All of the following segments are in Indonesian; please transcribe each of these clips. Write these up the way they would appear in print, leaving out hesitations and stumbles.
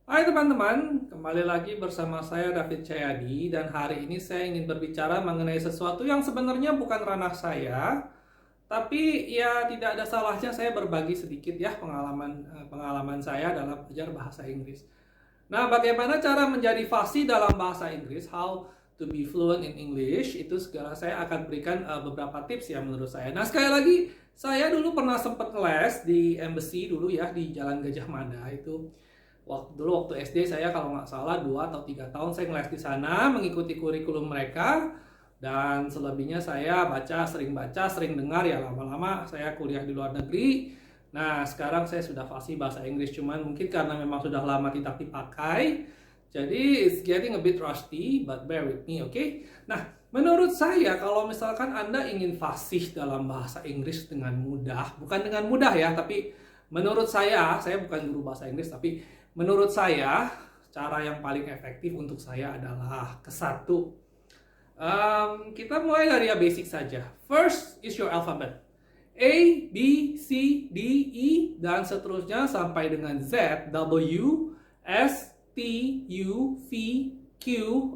Hai teman-teman, kembali lagi bersama saya David Cahyadi dan hari ini saya ingin berbicara mengenai sesuatu yang sebenarnya bukan ranah saya, tapi ya tidak ada salahnya saya berbagi sedikit ya pengalaman saya dalam belajar bahasa Inggris. Nah, bagaimana cara menjadi fasih dalam bahasa Inggris? How to be fluent in English? Itu segala saya akan berikan beberapa tips ya menurut saya. Nah, sekali lagi, saya dulu pernah sempat les di embassy dulu ya di Jalan Gajah Mada itu. Waktu SD saya kalau nggak salah 2 atau 3 tahun saya ngeles di sana mengikuti kurikulum mereka dan selebihnya saya sering dengar ya lama-lama saya kuliah di luar negeri. Nah, sekarang saya sudah fasih bahasa Inggris, cuman mungkin karena memang sudah lama tidak dipakai, jadi it's getting a bit rusty, but bear with me, oke? Nah, menurut saya kalau misalkan Anda ingin fasih dalam bahasa Inggris dengan mudah, bukan dengan mudah ya, tapi menurut saya bukan guru bahasa Inggris, tapi menurut saya cara yang paling efektif untuk saya adalah kesatu. Kita mulai dari yang basic saja. First is your alphabet. A, B, C, D, E, dan seterusnya sampai dengan Z, W, S, T, U, V, Q,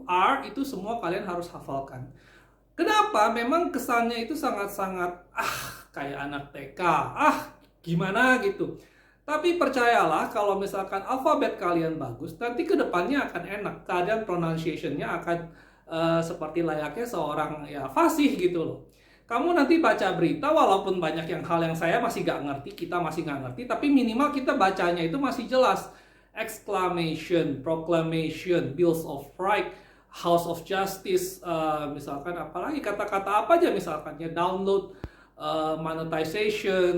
R, itu semua kalian harus hafalkan. Kenapa? Memang kesannya itu sangat-sangat kayak anak TK, gimana gitu. Tapi percayalah kalau misalkan alfabet kalian bagus, nanti kedepannya akan enak. Kalian pronunciation-nya akan seperti layaknya seorang ya fasih gitu loh. Kamu nanti baca berita walaupun banyak hal yang saya masih gak ngerti, kita masih gak ngerti, tapi minimal kita bacanya itu masih jelas. Exclamation, proclamation, bills of right, house of justice, misalkan apalagi kata-kata apa aja misalkan ya, download, monetization,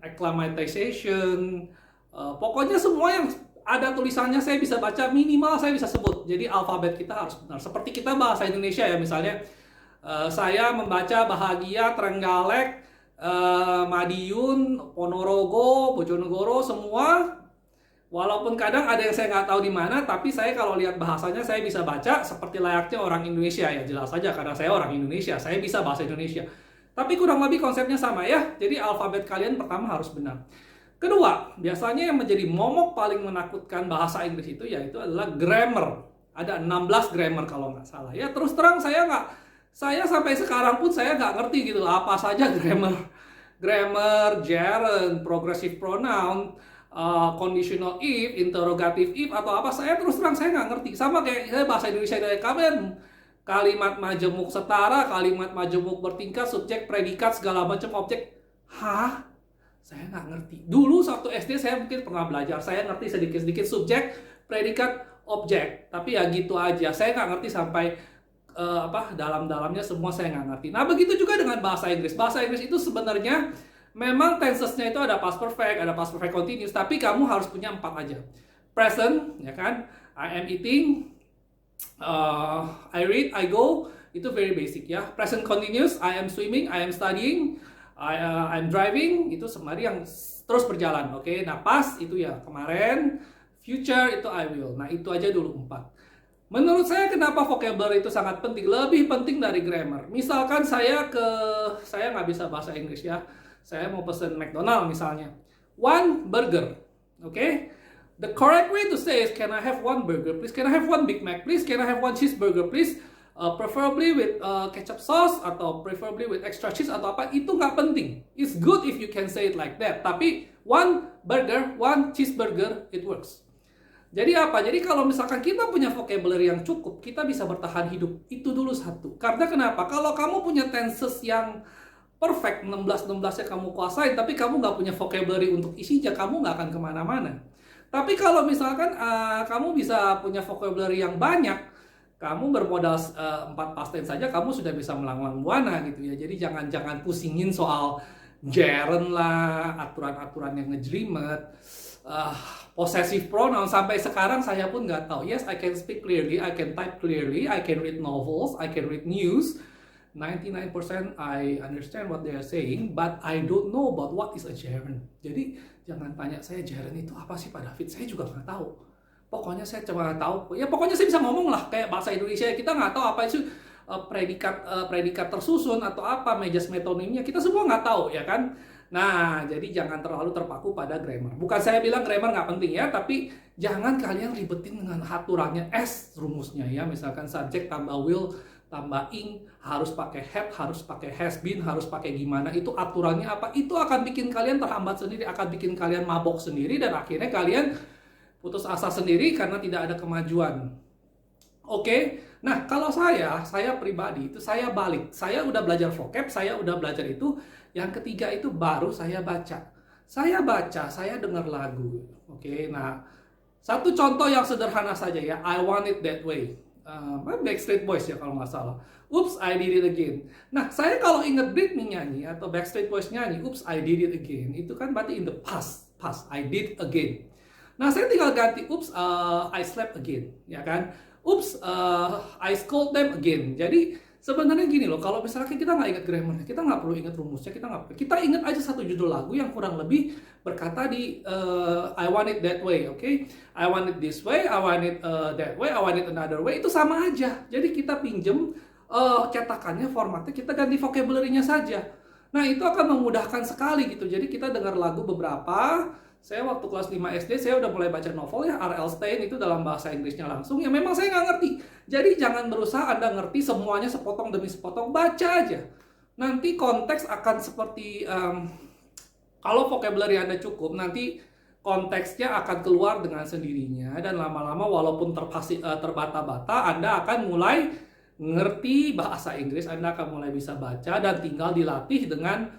acclimatization, pokoknya semua yang ada tulisannya saya bisa baca, minimal saya bisa sebut. Jadi alfabet kita harus benar. Seperti kita bahasa Indonesia ya, misalnya saya membaca Bahagia, Trenggalek, Madiun, Ponorogo, Bojonegoro, semua. Walaupun kadang ada yang saya nggak tahu di mana, tapi saya kalau lihat bahasanya saya bisa baca seperti layaknya orang Indonesia ya, jelas saja karena saya orang Indonesia, saya bisa bahasa Indonesia. Tapi kurang lebih konsepnya sama ya. Jadi alfabet kalian pertama harus benar. Kedua, biasanya yang menjadi momok paling menakutkan bahasa Inggris itu yaitu adalah grammar. Ada 16 grammar kalau nggak salah. Ya terus terang saya sampai sekarang pun saya nggak ngerti gitu apa saja grammar. Grammar, gerund, progressive pronoun, conditional if, interrogative if atau apa, saya terus terang saya nggak ngerti. Sama kayak saya bahasa Indonesia dari kalian, kalimat majemuk setara, kalimat majemuk bertingkat, subjek, predikat, segala macam objek. Saya nggak ngerti. Dulu waktu SD saya mungkin pernah belajar, saya ngerti sedikit-sedikit subjek, predikat, objek. Tapi ya gitu aja. Saya nggak ngerti sampai dalam-dalamnya semua saya nggak ngerti. Nah begitu juga dengan bahasa Inggris. Bahasa Inggris itu sebenarnya memang tensesnya itu ada past perfect, ada past perfect continuous, tapi kamu harus punya 4 aja. Present, ya kan? I am eating, I read, I go, itu very basic ya. Present continuous, I am swimming, I am studying, I'm driving, itu semari yang terus berjalan, oke? Nah past itu ya kemarin, future itu I will. Nah itu aja dulu 4. Menurut saya kenapa vocabulary itu sangat penting, lebih penting dari grammar. Misalkan saya nggak bisa bahasa Inggris ya, saya mau pesen McDonald misalnya, one burger, oke? The correct way to say is, can I have one burger please? Can I have one Big Mac please? Can I have one cheeseburger please? Preferably with ketchup sauce atau preferably with extra cheese atau apa, itu nggak penting. It's good if you can say it like that. Tapi one burger, one cheeseburger, it works. Jadi apa? Jadi kalau misalkan kita punya vocabulary yang cukup, kita bisa bertahan hidup. Itu dulu satu. Karena kenapa? Kalau kamu punya tenses yang perfect, 16-16-nya kamu kuasain, tapi kamu nggak punya vocabulary untuk isinya, kamu nggak akan kemana-mana. Tapi kalau misalkan kamu bisa punya vocabulary yang banyak, kamu bermodal 4 past tense saja, kamu sudah bisa melanglang buana gitu ya. Jadi jangan pusingin soal gerund lah, aturan-aturan yang ngejelimet, possessive pronoun. Sampai sekarang saya pun nggak tahu. Yes, I can speak clearly, I can type clearly, I can read novels, I can read news. 99% I understand what they are saying, but I don't know about what is a gerund. Jadi jangan tanya saya gerund itu apa sih Pak David, saya juga nggak tahu. Pokoknya saya cuma tahu, ya pokoknya saya bisa ngomong lah kayak bahasa Indonesia, kita nggak tahu apa itu predikat tersusun atau apa, majas metonimnya, kita semua nggak tahu ya kan. Nah, jadi jangan terlalu terpaku pada grammar. Bukan saya bilang grammar nggak penting ya, tapi jangan kalian ribetin dengan aturannya S rumusnya ya. Misalkan subjek tambah will tambah ing, harus pakai have, harus pakai has been, harus pakai gimana. Itu aturannya apa? Itu akan bikin kalian terhambat sendiri, akan bikin kalian mabok sendiri, dan akhirnya kalian putus asa sendiri karena tidak ada kemajuan. Oke, nah kalau saya pribadi itu saya balik. Saya udah belajar vocab, saya udah belajar itu. Yang ketiga itu baru saya baca. Saya baca, saya dengar lagu. Oke, nah satu contoh yang sederhana saja ya, I Want It That Way. Backstreet Boys ya kalau nggak salah. Oops, I Did It Again. Nah, saya kalau inget Britney nyanyi atau Backstreet Boys nyanyi, Oops, I Did It Again, itu kan berarti in the past, I did again. Nah, saya tinggal ganti, Oops, I slept again, ya kan? Oops, I scold them again. Jadi sebenarnya gini loh, kalau misalnya kita nggak ingat grammarnya, kita nggak perlu ingat rumusnya, kita ingat aja satu judul lagu yang kurang lebih berkata di I want it that way, oke? I want it this way, I want it that way, I want it another way, itu sama aja. Jadi kita pinjem cetakannya, formatnya, kita ganti vocabulary-nya saja. Nah, itu akan memudahkan sekali gitu. Jadi kita dengar lagu beberapa. Saya waktu kelas 5 SD, saya udah mulai baca novel ya, R.L. Stein itu dalam bahasa Inggrisnya langsung. Ya memang saya nggak ngerti. Jadi jangan berusaha Anda ngerti semuanya sepotong demi sepotong, baca aja. Nanti konteks akan seperti, kalau vocabulary Anda cukup, nanti konteksnya akan keluar dengan sendirinya. Dan lama-lama walaupun terbata-bata, Anda akan mulai ngerti bahasa Inggris, Anda akan mulai bisa baca, dan tinggal dilatih dengan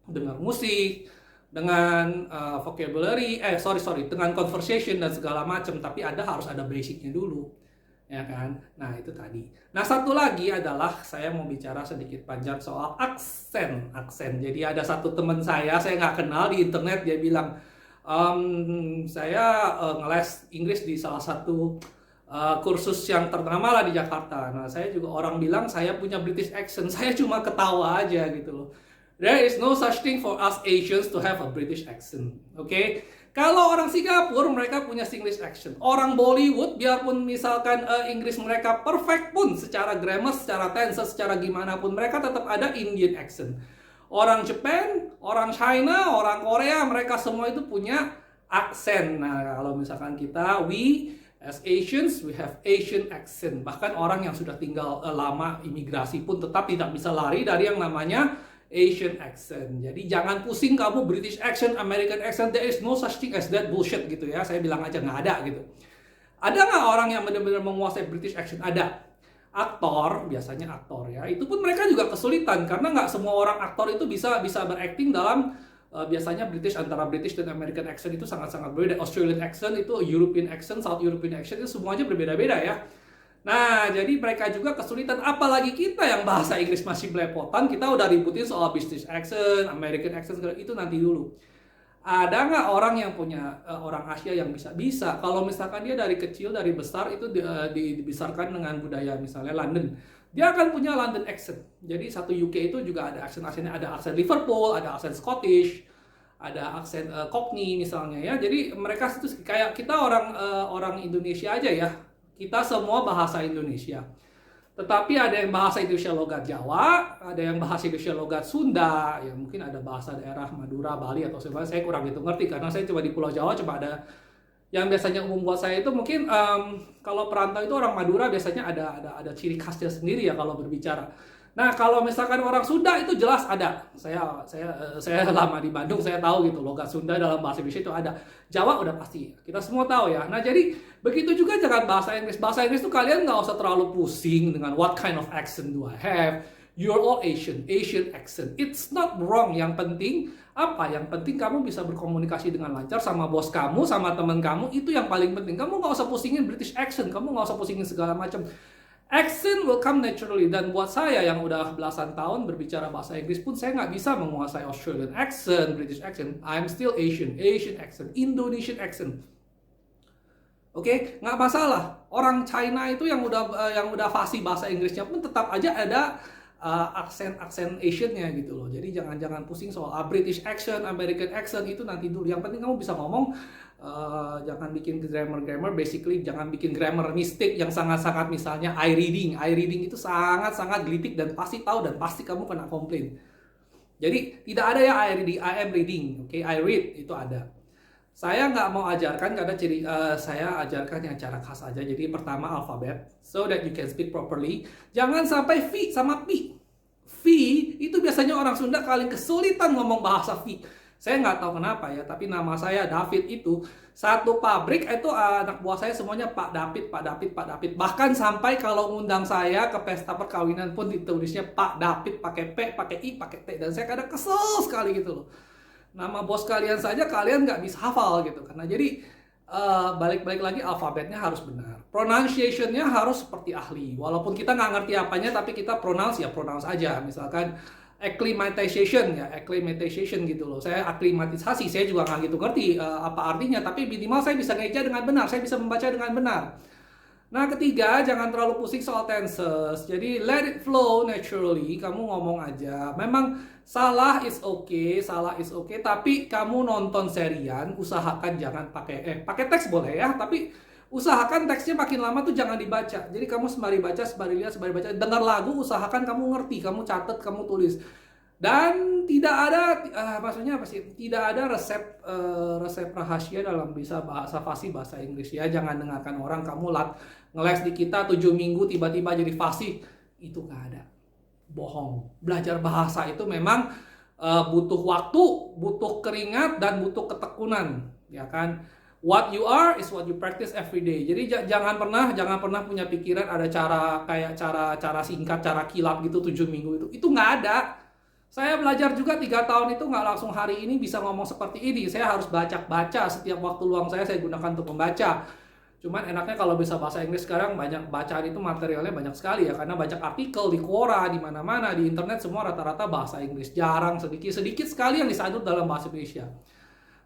dengar musik, dengan vocabulary, dengan conversation dan segala macam, tapi harus ada basicnya dulu, ya kan? Nah itu tadi. Nah satu lagi adalah saya mau bicara sedikit panjang soal aksen. Jadi ada satu teman saya nggak kenal di internet, dia bilang, saya ngeles Inggris di salah satu kursus yang ternama lah di Jakarta. Nah saya juga, orang bilang saya punya British accent, saya cuma ketawa aja gitu loh. There is no such thing for us Asians to have a British accent, oke? Kalau orang Singapura mereka punya Singlish accent. Orang Bollywood biarpun misalkan Inggris mereka perfect pun secara grammar, secara tense, secara gimana pun mereka tetap ada Indian accent. Orang Jepang, orang China, orang Korea mereka semua itu punya aksen. Nah kalau misalkan kita, we as Asians, we have Asian accent. Bahkan orang yang sudah tinggal lama imigrasi pun tetap tidak bisa lari dari yang namanya Asian accent. Jadi jangan pusing kamu British accent, American accent, there is no such thing as that bullshit gitu ya. Saya bilang aja nggak ada gitu. Ada nggak orang yang benar-benar menguasai British accent? Ada. Aktor, biasanya aktor ya. Itu pun mereka juga kesulitan karena nggak semua orang aktor itu bisa berakting dalam biasanya British, antara British dan American accent itu sangat-sangat berbeda. Australian accent itu, European accent, South European accent itu semuanya berbeda-beda ya. Nah, jadi mereka juga kesulitan, apalagi kita yang bahasa Inggris masih belepotan, kita udah ributin soal British accent, American accent, itu nanti dulu. Ada nggak orang yang punya, orang Asia yang bisa? Kalau misalkan dia dari kecil, dari besar, itu dibesarkan dengan budaya misalnya London, dia akan punya London accent. Jadi satu UK itu juga ada aksen-aksennya, ada aksen Liverpool, ada aksen Scottish, ada aksen Cockney misalnya ya. Jadi mereka itu kayak kita orang Indonesia aja ya. Kita semua bahasa Indonesia. Tetapi ada yang bahasa Indonesia logat Jawa, ada yang bahasa Indonesia logat Sunda, ya mungkin ada bahasa daerah Madura, Bali atau sebagainya. Saya kurang gitu ngerti karena saya cuma di Pulau Jawa, cuma ada yang biasanya umum buat saya itu mungkin kalau perantau itu orang Madura biasanya ada ciri khasnya sendiri ya kalau berbicara. Nah, kalau misalkan orang Sunda itu jelas ada. Saya lama di Bandung, saya tahu gitu logat Sunda dalam bahasa Indonesia itu ada. Jawa udah pasti. Kita semua tahu ya. Nah, jadi begitu juga jangan bahasa Inggris. Bahasa Inggris itu kalian nggak usah terlalu pusing dengan what kind of accent do I have. You're all Asian accent. It's not wrong. Yang penting apa? Yang penting kamu bisa berkomunikasi dengan lancar sama bos kamu, sama teman kamu. Itu yang paling penting. Kamu nggak usah pusingin British accent. Kamu nggak usah pusingin segala macam. Accent will come naturally, dan buat saya yang udah belasan tahun berbicara bahasa Inggris pun saya nggak bisa menguasai Australian accent, British accent. I'm still Asian accent, Indonesian accent. Oke, nggak masalah. Orang China itu yang udah fasih bahasa Inggrisnya pun tetap aja ada aksen Asian-nya gitu loh. Jadi jangan pusing soal British accent, American accent, itu nanti dulu. Yang penting kamu bisa ngomong. Jangan bikin grammar, basically jangan bikin grammar mistake yang sangat-sangat, misalnya I reading itu sangat-sangat gelitik dan pasti tahu dan pasti kamu kena komplain. Jadi tidak ada ya I am reading, oke, I read itu ada. Saya nggak mau ajarkan karena saya ajarkan yang cara khas aja. Jadi pertama alfabet, so that you can speak properly. Jangan sampai V sama P. V itu biasanya orang Sunda paling kesulitan ngomong bahasa V. Saya nggak tahu kenapa ya, tapi nama saya David itu satu pabrik itu anak buah saya semuanya Pak David, Pak David, Pak David. Bahkan sampai kalau ngundang saya ke pesta perkawinan pun ditulisnya Pak David pakai P, pakai I, pakai T. Dan saya kadang kesel sekali gitu loh. Nama bos kalian saja kalian nggak bisa hafal gitu. Karena jadi balik-balik lagi alfabetnya harus benar. Pronunciation-nya harus seperti ahli. Walaupun kita nggak ngerti apanya, tapi kita pronounce ya pronounce aja. Misalkan acclimatization gitu loh. Saya aklimatisasi, saya juga nggak gitu ngerti apa artinya, tapi minimal saya bisa ngeja dengan benar, saya bisa membaca dengan benar. Nah, ketiga, jangan terlalu pusing soal tenses. Jadi let it flow naturally, kamu ngomong aja. Memang salah is okay, tapi kamu nonton serian, usahakan jangan pakai teks boleh ya, tapi usahakan teksnya makin lama tuh jangan dibaca. Jadi kamu sembari baca, sembari lihat, sembari baca. Dengar lagu, usahakan kamu ngerti, kamu catat, kamu tulis. Dan tidak ada, maksudnya apa sih? Tidak ada resep rahasia dalam bisa bahasa fasih bahasa Inggris ya. Jangan dengarkan orang kamu ngeles di kita 7 minggu tiba-tiba jadi fasih. Itu nggak ada. Bohong. Belajar bahasa itu memang butuh waktu, butuh keringat, dan butuh ketekunan, ya kan? What you are is what you practice every day. Jadi jangan pernah punya pikiran ada cara singkat, cara kilat gitu 7 minggu itu nggak ada. Saya belajar juga 3 tahun itu nggak langsung hari ini bisa ngomong seperti ini. Saya harus baca setiap waktu luang saya gunakan untuk membaca. Cuman enaknya kalau bisa bahasa Inggris sekarang banyak bacaan itu materialnya banyak sekali ya, karena banyak artikel di Quora, di mana-mana, di internet semua rata-rata bahasa Inggris. Jarang sedikit sekali yang disadut dalam bahasa Indonesia.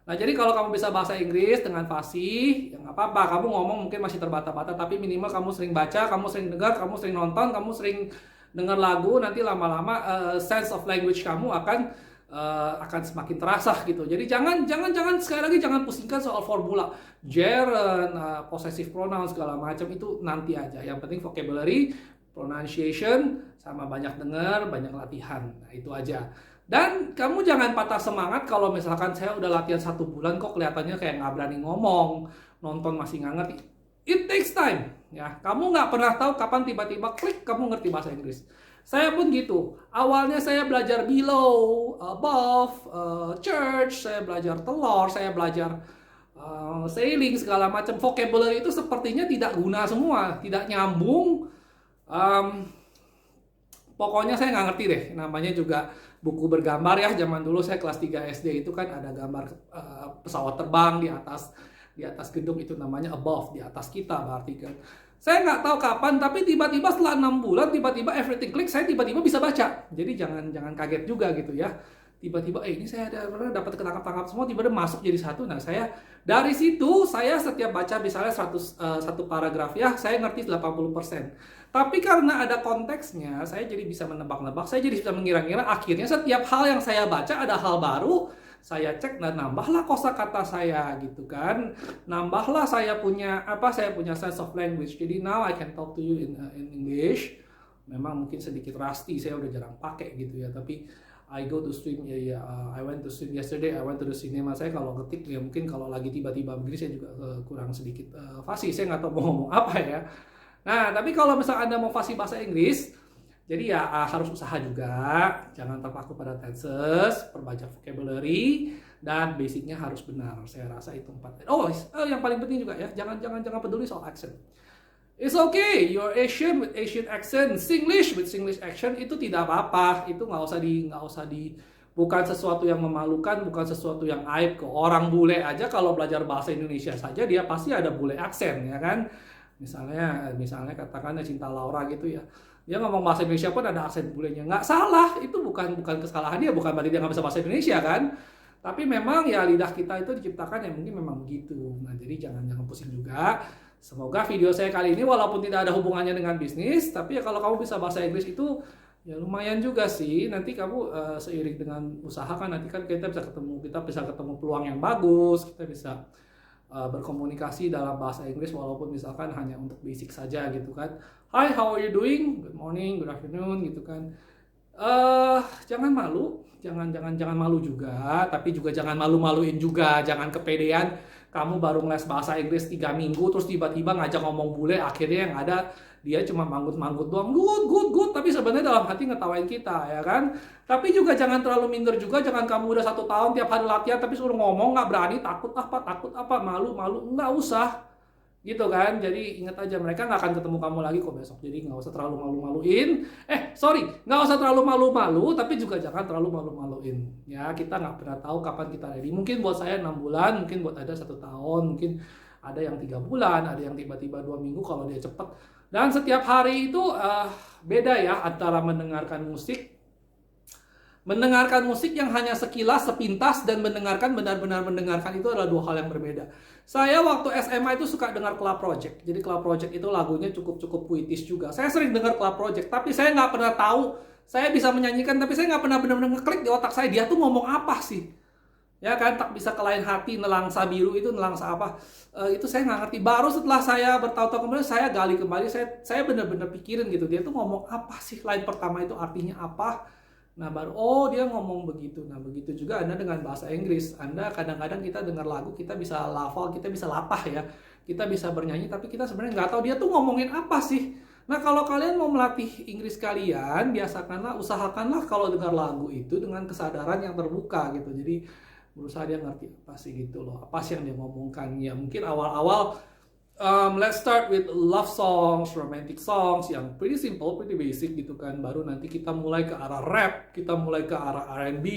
Nah, jadi kalau kamu bisa bahasa Inggris dengan fasih, ya nggak apa-apa. Kamu ngomong mungkin masih terbata-bata, tapi minimal kamu sering baca, kamu sering dengar, kamu sering nonton, kamu sering dengar lagu, nanti lama-lama sense of language kamu akan semakin terasa gitu. Jadi jangan sekali lagi jangan pusingkan soal formula, gerund, possessive pronoun segala macam itu nanti aja. Yang penting vocabulary, pronunciation, sama banyak dengar, banyak latihan. Nah, itu aja. Dan kamu jangan patah semangat kalau misalkan saya udah latihan 1 bulan kok kelihatannya kayak nggak berani ngomong, nonton masih nggak ngerti. It takes time, ya. Kamu nggak pernah tahu kapan tiba-tiba klik kamu ngerti bahasa Inggris. Saya pun gitu. Awalnya saya belajar below, above, church, saya belajar telur, saya belajar sailing segala macam. Vocabulary itu sepertinya tidak guna semua, tidak nyambung. Pokoknya saya nggak ngerti deh. Namanya juga buku bergambar ya. Zaman dulu saya kelas 3 SD itu kan ada gambar pesawat terbang di atas gedung, itu namanya above, di atas kita berarti kan. Saya nggak tahu kapan, tapi tiba-tiba setelah 6 bulan, tiba-tiba everything click, saya tiba-tiba bisa baca. Jadi jangan kaget juga gitu ya. Tiba-tiba, ini saya dapat ketangkap-tangkap semua, tiba-tiba masuk jadi satu. Nah, dari situ, saya setiap baca misalnya 100 paragraf ya, saya ngerti 80%. Tapi karena ada konteksnya, saya jadi bisa menebak-nebak, saya jadi bisa mengira-ngira, akhirnya setiap hal yang saya baca ada hal baru, saya cek dan nambahlah kosakata saya gitu kan, nambahlah saya punya sense of language. Jadi now I can talk to you in English. Memang mungkin sedikit rusty, saya udah jarang pakai gitu ya, tapi I go to swim I went to swim yesterday, I went to the cinema. Saya kalau ketik ya mungkin kalau lagi tiba-tiba begini saya juga kurang sedikit fasih, saya nggak tahu mau ngomong apa ya. Nah, tapi kalau misalnya Anda mau fasih bahasa Inggris, jadi ya harus usaha juga, jangan terpaku pada tenses, perbanyak vocabulary, dan basicnya harus benar. Saya rasa itu 4. Yang paling penting juga ya, jangan peduli soal accent. It's okay, you're Asian with Asian accent, Singlish with Singlish accent, itu tidak apa-apa. Itu nggak usah di bukan sesuatu yang memalukan, bukan sesuatu yang aib. Ke orang bule aja kalau belajar bahasa Indonesia saja dia pasti ada bule aksen ya kan. Misalnya katakan Cinta Laura gitu ya, dia ngomong bahasa Indonesia pun ada aksen bulenya, nggak salah, itu bukan kesalahan dia, bukan berarti dia nggak bisa bahasa Indonesia kan, tapi memang ya lidah kita itu diciptakan yang mungkin memang begitu. Nah, jadi jangan pusing juga. Semoga video saya kali ini walaupun tidak ada hubungannya dengan bisnis, tapi ya kalau kamu bisa bahasa Inggris itu ya lumayan juga sih. Nanti kamu seiring dengan usaha kan, nanti kan kita bisa ketemu peluang yang bagus, kita bisa berkomunikasi dalam bahasa Inggris walaupun misalkan hanya untuk basic saja gitu kan. Hi, how are you doing? Good morning, good afternoon gitu kan. Jangan malu, jangan malu juga, tapi juga jangan malu-maluin juga, jangan kepedean. Kamu baru les bahasa Inggris 3 minggu, terus tiba-tiba ngajak ngomong bule, akhirnya yang ada dia cuma manggut-manggut doang, good, tapi sebenarnya dalam hati ngetawain kita, ya kan? Tapi juga jangan terlalu minder juga, jangan kamu udah 1 tahun tiap hari latihan, tapi suruh ngomong nggak berani, takut apa, malu, nggak usah. Gitu kan, jadi ingat aja mereka nggak akan ketemu kamu lagi kok besok, jadi nggak usah terlalu malu-maluin. Nggak usah terlalu malu-malu, tapi juga jangan terlalu malu-maluin ya. Kita nggak pernah tahu kapan kita ready. Mungkin buat saya 6 bulan, mungkin buat ada 1 tahun, mungkin ada yang 3 bulan, ada yang tiba-tiba 2 minggu kalau dia cepet. Dan setiap hari itu beda ya antara mendengarkan musik yang hanya sekilas, sepintas, dan benar-benar mendengarkan itu adalah 2 hal yang berbeda. Saya waktu SMA itu suka dengar Club Project. Jadi Club Project itu lagunya cukup puitis juga. Saya sering dengar Club Project, tapi saya nggak pernah tahu. Saya bisa menyanyikan, tapi saya nggak pernah benar-benar ngeklik di otak saya. Dia tuh ngomong apa sih? Ya kan, tak bisa ke lain hati, nelangsa biru itu nelangsa apa? Itu saya nggak ngerti. Baru setelah saya bertahun-tahun kemudian saya gali kembali, saya benar-benar pikirin gitu. Dia tuh ngomong apa sih? Line pertama itu artinya apa? Nah baru, dia ngomong begitu. Nah begitu juga Anda dengan bahasa Inggris. Anda kadang-kadang kita dengar lagu, kita bisa lafal, kita bisa latah ya. Kita bisa bernyanyi, tapi kita sebenarnya nggak tahu dia tuh ngomongin apa sih. Nah kalau kalian mau melatih Inggris kalian, usahakanlah kalau dengar lagu itu dengan kesadaran yang terbuka gitu. Jadi berusaha dia ngerti apa sih gitu loh. Apa sih yang dia ngomongkan. Ya mungkin awal-awal, let's start with love songs, romantic songs yang pretty simple, pretty basic gitu kan. Baru nanti kita mulai ke arah rap, kita mulai ke arah R&B,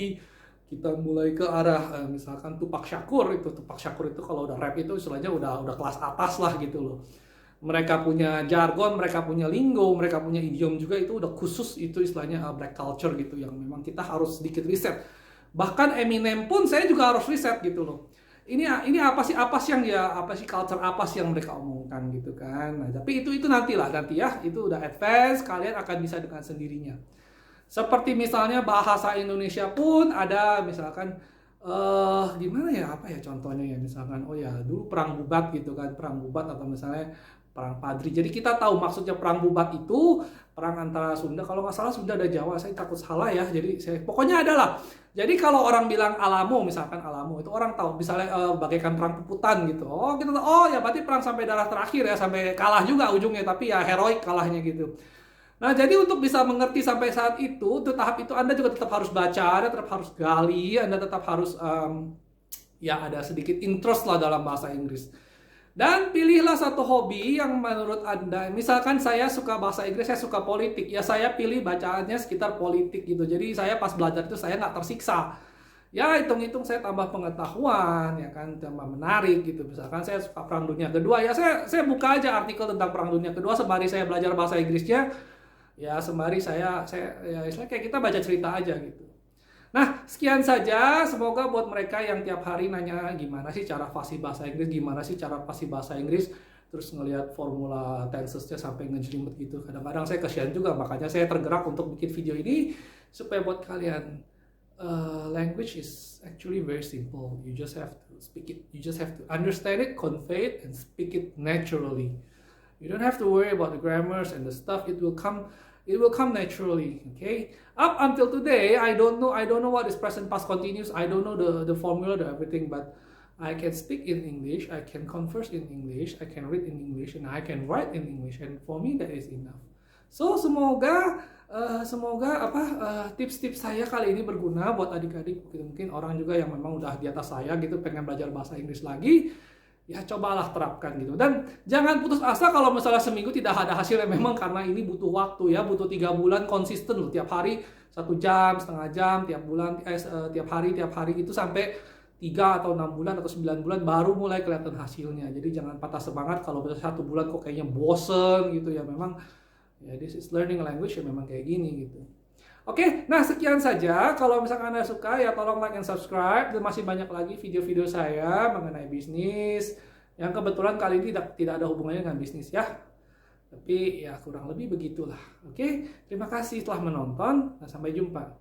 kita mulai ke arah misalkan Tupac Shakur itu kalau udah rap itu istilahnya udah kelas atas lah gitu loh. Mereka punya jargon, mereka punya lingo, mereka punya idiom juga, itu udah khusus, itu istilahnya black culture gitu yang memang kita harus sedikit riset. Bahkan Eminem pun saya juga harus riset gitu loh. Ini apa sih culture apa sih yang mereka omongkan gitu kan. Nah, tapi itu nanti ya, itu udah advance, kalian akan bisa dengan sendirinya. Seperti misalnya bahasa Indonesia pun ada misalkan gimana ya, apa ya contohnya ya, misalkan dulu perang bubat gitu kan, perang bubat atau misalnya perang Padri. Jadi kita tahu maksudnya perang bubat itu perang antara Sunda, kalau nggak salah Sunda dan Jawa, saya takut salah ya. Jadi pokoknya adalah. Jadi kalau orang bilang Alamo, misalkan Alamo itu orang tahu misalnya bagaikan perang puputan gitu. Kita tahu ya berarti perang sampai darah terakhir ya, sampai kalah juga ujungnya, tapi ya heroik kalahnya gitu. Nah, jadi untuk bisa mengerti sampai saat itu, tahap itu Anda juga tetap harus baca, Anda tetap harus gali, Anda tetap harus ada sedikit interest lah dalam bahasa Inggris. Dan pilihlah satu hobi yang menurut Anda, misalkan saya suka bahasa Inggris, saya suka politik, ya saya pilih bacaannya sekitar politik gitu. Jadi saya pas belajar itu saya nggak tersiksa. Ya hitung-hitung saya tambah pengetahuan, ya kan, tambah menarik gitu. Misalkan saya suka Perang Dunia Kedua, ya saya buka aja artikel tentang Perang Dunia Kedua sembari saya belajar bahasa Inggrisnya. Ya sembari saya ya istilahnya kayak kita baca cerita aja gitu. Nah, sekian saja. Semoga buat mereka yang tiap hari nanya gimana sih cara fasih bahasa Inggris, terus ngelihat formula tensesnya sampai ngejelimet gitu. Kadang-kadang saya kasihan juga, makanya saya tergerak untuk bikin video ini supaya buat kalian, language is actually very simple. You just have to speak it. You just have to understand it, convey it, and speak it naturally. You don't have to worry about the grammars and the stuff. It will come naturally. Okay. Up until today, I don't know what is present past continuous. I don't know the formula, everything, but I can speak in English. I can converse in English. I can read in English, and I can write in English. And for me, that is enough. So semoga tips-tips saya kali ini berguna buat adik-adik. Mungkin orang juga yang memang udah di atas saya gitu, pengen belajar bahasa Inggris lagi. Ya cobalah terapkan gitu. Dan jangan putus asa kalau misalnya seminggu tidak ada hasilnya. Memang karena ini butuh waktu ya, butuh 3 bulan konsisten loh. Tiap hari 1 jam, setengah jam, tiap hari itu sampai 3 atau 6 bulan atau 9 bulan baru mulai kelihatan hasilnya. Jadi jangan patah semangat kalau bisa 1 bulan kok kayaknya bosen gitu ya. Memang ya this is learning language ya, memang kayak gini gitu. Oke, nah sekian saja. Kalau misalkan Anda suka ya tolong like and subscribe. Dan masih banyak lagi video-video saya mengenai bisnis yang kebetulan kali ini tidak ada hubungannya dengan bisnis ya. Tapi ya kurang lebih begitulah. Oke, terima kasih telah menonton dan sampai jumpa.